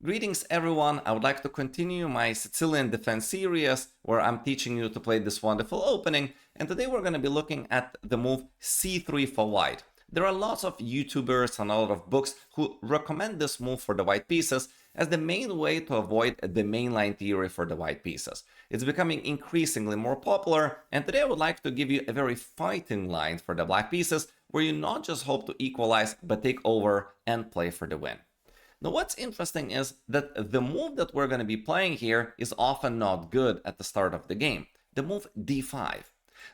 Greetings everyone, I would like to continue my Sicilian Defense series where I'm teaching you to play this wonderful opening, and today we're going to be looking at the move c3 for white. There are lots of YouTubers and a lot of books who recommend this move for the white pieces as the main way to avoid the mainline theory for the white pieces. It's becoming increasingly more popular, and today I would like to give you a very fighting line for the black pieces where you not just hope to equalize but take over and play for the win. Now what's interesting is that the move that we're going to be playing here is often not good at the start of the game, the move d5.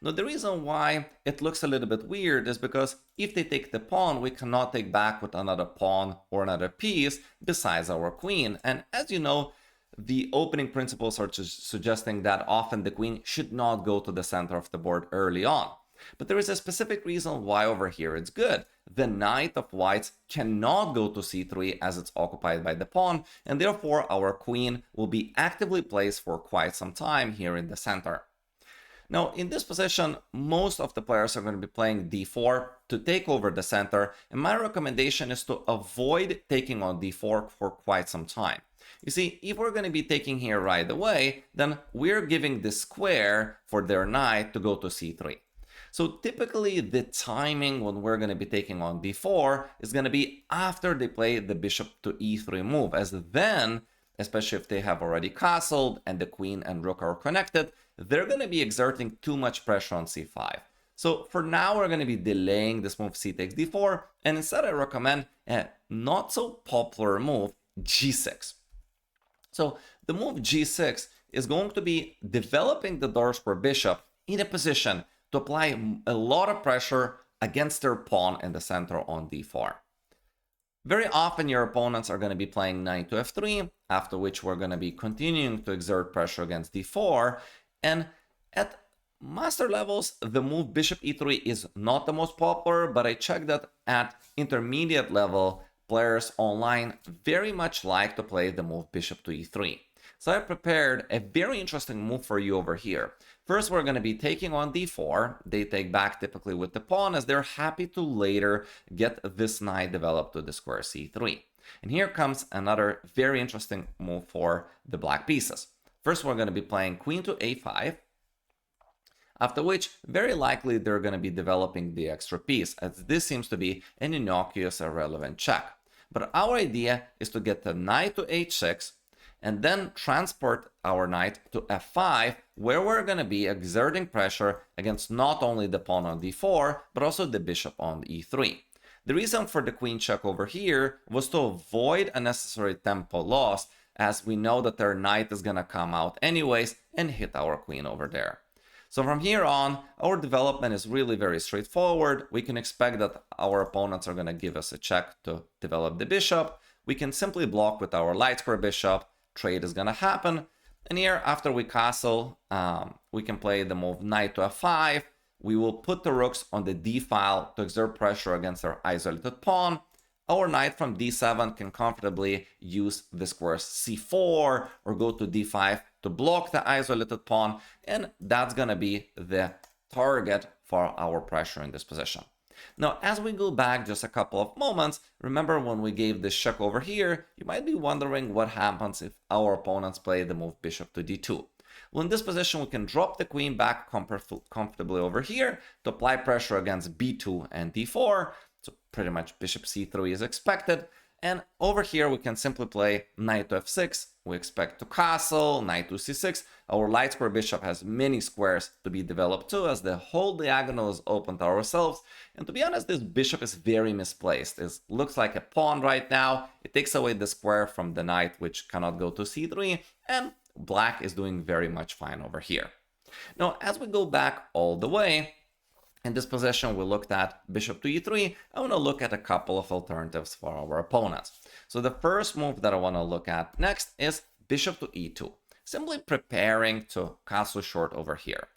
Now the reason why it looks a little bit weird is because if they take the pawn, we cannot take back with another pawn or another piece besides our queen. And as you know, the opening principles are just suggesting that often the queen should not go to the center of the board early on. But there is a specific reason why over here it's good. The knight of whites cannot go to c3 as it's occupied by the pawn, and therefore our queen will be actively placed for quite some time here in the center. Now, in this position, most of the players are going to be playing d4 to take over the center, and my recommendation is to avoid taking on d4 for quite some time. You see, if we're going to be taking here right away, then we're giving the square for their knight to go to c3. So typically the timing when we're going to be taking on d4 is going to be after they play the bishop to e3 move, as then, especially if they have already castled and the queen and rook are connected, they're going to be exerting too much pressure on c5. So for now, we're going to be delaying this move c takes d4, and instead I recommend a not so popular move, g6. So the move g6 is going to be developing the dark square bishop in a position to apply a lot of pressure against their pawn in the center on d4. Very often your opponents are going to be playing knight to f3, after which we're going to be continuing to exert pressure against d4, and at master levels, the move bishop e3 is not the most popular, but I checked that at intermediate level, players online very much like to play the move bishop to e3. So I prepared a very interesting move for you over here. First, we're going to be taking on d4. They take back typically with the pawn as they're happy to later get this knight developed to the square c3. And here comes another very interesting move for the black pieces. First, we're going to be playing queen to a5, after which very likely they're going to be developing the extra piece, as this seems to be an innocuous irrelevant check. But our idea is to get the knight to h6, and then transport our knight to f5, where we're going to be exerting pressure against not only the pawn on d4, but also the bishop on e3. The reason for the queen check over here was to avoid unnecessary tempo loss, as we know that their knight is going to come out anyways and hit our queen over there. So from here on, our development is really very straightforward. We can expect that our opponents are going to give us a check to develop the bishop. We can simply block with our light square bishop. Trade is going to happen, and here after we castle, we can play the move knight to f5. We will put the rooks on the d file to exert pressure against our isolated pawn. Our knight from d7 can comfortably use the squares c4 or go to d5 to block the isolated pawn, and that's going to be the target for our pressure in this position. Now, as we go back just a couple of moments, remember when we gave this check over here, you might be wondering what happens if our opponents play the move bishop to d2. Well, in this position, we can drop the queen back comfortably over here to apply pressure against b2 and d4. So pretty much bishop c3 is expected. And over here, we can simply play knight to f6. We expect to castle, knight to c6. Our light square bishop has many squares to be developed too, as the whole diagonal is open to ourselves. And to be honest, this bishop is very misplaced. It looks like a pawn right now. It takes away the square from the knight, which cannot go to c3. And black is doing very much fine over here. Now, as we go back all the way, in this position, we looked at bishop to e3. I want to look at a couple of alternatives for our opponents. So the first move that I want to look at next is bishop to e2. Simply preparing to castle short over here.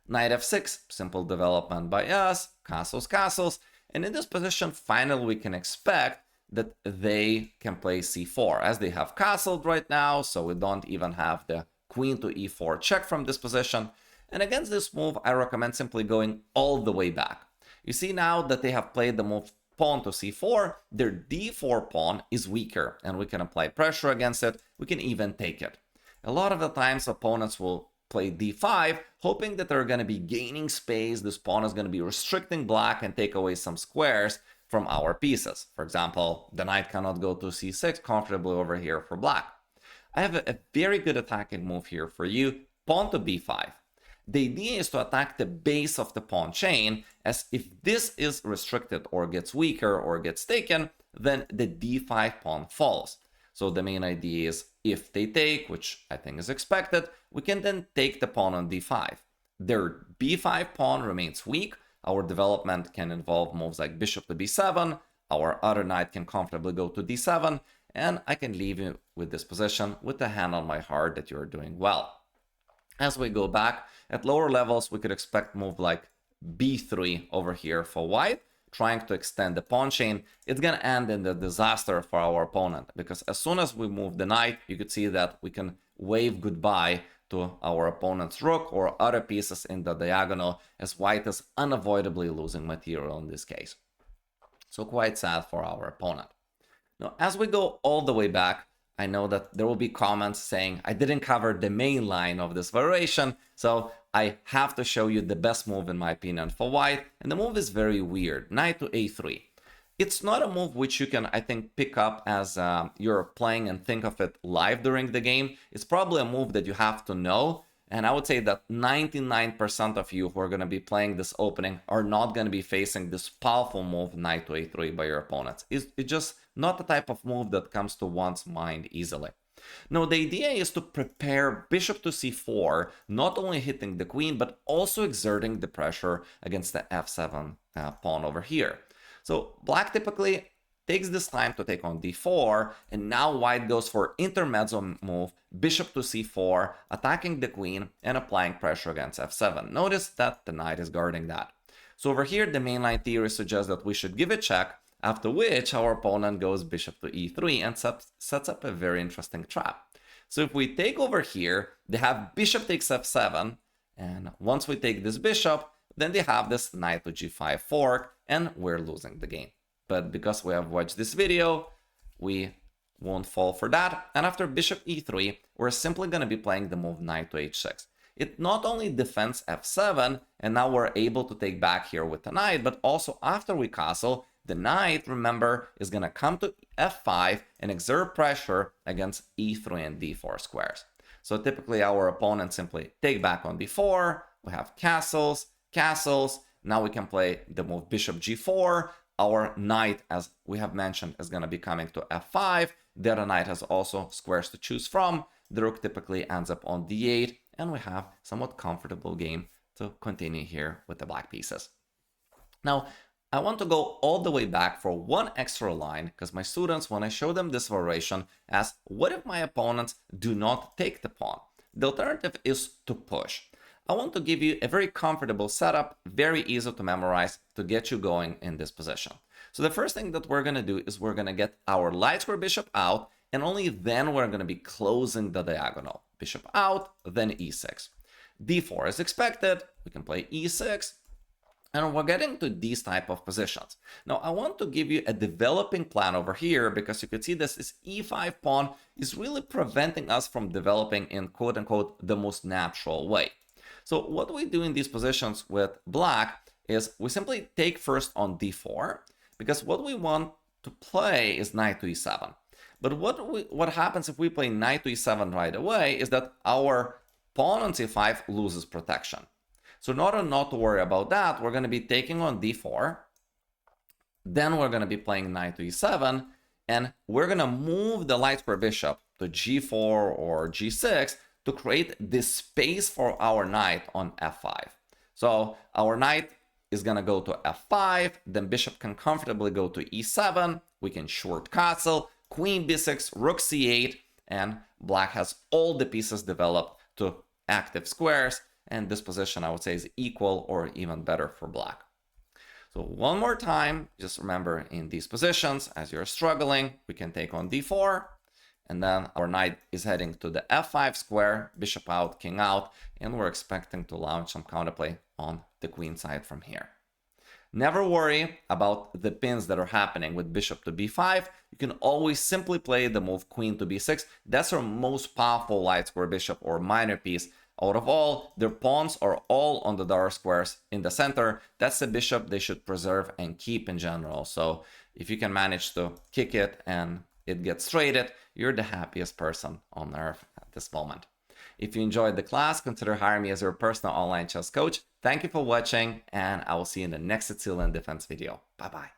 Knight f6, simple development by us, castles, castles. And in this position, finally, we can expect that they can play c4, as they have castled right now, so we don't even have the queen to e4 check from this position. And against this move, I recommend simply going all the way back. You see now that they have played the move pawn to c4, their d4 pawn is weaker, and we can apply pressure against it. We can even take it. A lot of the times opponents will play d5, hoping that they're going to be gaining space. This pawn is going to be restricting black and take away some squares from our pieces. For example, the knight cannot go to c6 comfortably over here for black. I have a very good attacking move here for you, pawn to b5. The idea is to attack the base of the pawn chain, as if this is restricted or gets weaker or gets taken, then the d5 pawn falls. So the main idea is if they take, which I think is expected, we can then take the pawn on d5. Their b5 pawn remains weak. Our development can involve moves like bishop to b7. Our other knight can comfortably go to d7. And I can leave you with this position with the hand on my heart that you're doing well. As we go back, at lower levels, we could expect move like b3 over here for white, trying to extend the pawn chain. It's going to end in the disaster for our opponent, because as soon as we move the knight, you could see that we can wave goodbye to our opponent's rook or other pieces in the diagonal, as white is unavoidably losing material in this case. So quite sad for our opponent. Now, as we go all the way back, I know that there will be comments saying I didn't cover the main line of this variation, so I have to show you the best move in my opinion for white, and the move is very weird, knight to a3. It's not a move which you can, I think, pick up as you're playing and think of it live during the game. It's probably a move that you have to know, and I would say that 99% of you who are going to be playing this opening are not going to be facing this powerful move, knight to a3, by your opponents. It's just not the type of move that comes to one's mind easily. Now, the idea is to prepare bishop to c4, not only hitting the queen, but also exerting the pressure against the f7 pawn over here. So black typically takes this time to take on d4, and now white goes for intermezzo move, bishop to c4, attacking the queen and applying pressure against f7. Notice that the knight is guarding that. So over here, the mainline theory suggests that we should give a check, after which our opponent goes bishop to e3 and sets up a very interesting trap. So if we take over here, they have bishop takes f7, and once we take this bishop, then they have this knight to g5 fork, and we're losing the game. But because we have watched this video, we won't fall for that. And after bishop e3, we're simply going to be playing the move knight to h6. It not only defends f7, and now we're able to take back here with the knight, but also after we castle, the knight, remember, is going to come to f5 and exert pressure against e3 and d4 squares. So typically our opponents simply take back on d4, we have castles, castles, now we can play the move bishop g4, our knight, as we have mentioned, is going to be coming to f5, the other knight has also squares to choose from, the rook typically ends up on d8, and we have somewhat comfortable game to continue here with the black pieces. Now, I want to go all the way back for one extra line, because my students, when I show them this variation, ask, what if my opponents do not take the pawn? The alternative is to push. I want to give you a very comfortable setup, very easy to memorize, to get you going in this position. So the first thing that we're going to do is we're going to get our light square bishop out, and only then we're going to be closing the diagonal. Bishop out, then e6. d4 is expected, we can play e6, and we're getting to these type of positions. Now, I want to give you a developing plan over here, because you can see this e5 pawn is really preventing us from developing in quote-unquote the most natural way. So what we do in these positions with black is we simply take first on d4, because what we want to play is knight to e7. But what happens if we play knight to e7 right away is that our pawn on c5 loses protection. So in order not to worry about that, we're going to be taking on d4, then we're going to be playing knight to e7, and we're going to move the light square bishop to g4 or g6 to create this space for our knight on f5. So our knight is going to go to f5, then bishop can comfortably go to e7, we can short castle, queen b6, rook c8, and black has all the pieces developed to active squares, and this position I would say is equal or even better for black. So one more time, just remember in these positions, as you're struggling, we can take on d4, and then our knight is heading to the f5 square, bishop out, king out, and we're expecting to launch some counterplay on the queen side from here. Never worry about the pins that are happening with bishop to b5. You can always simply play the move queen to b6. That's our most powerful light square bishop or minor piece. Out of all, their pawns are all on the dark squares in the center. That's the bishop they should preserve and keep in general. So if you can manage to kick it and it gets traded, you're the happiest person on earth at this moment. If you enjoyed the class, consider hiring me as your personal online chess coach. Thank you for watching, and I will see you in the next Sicilian Defense video. Bye-bye.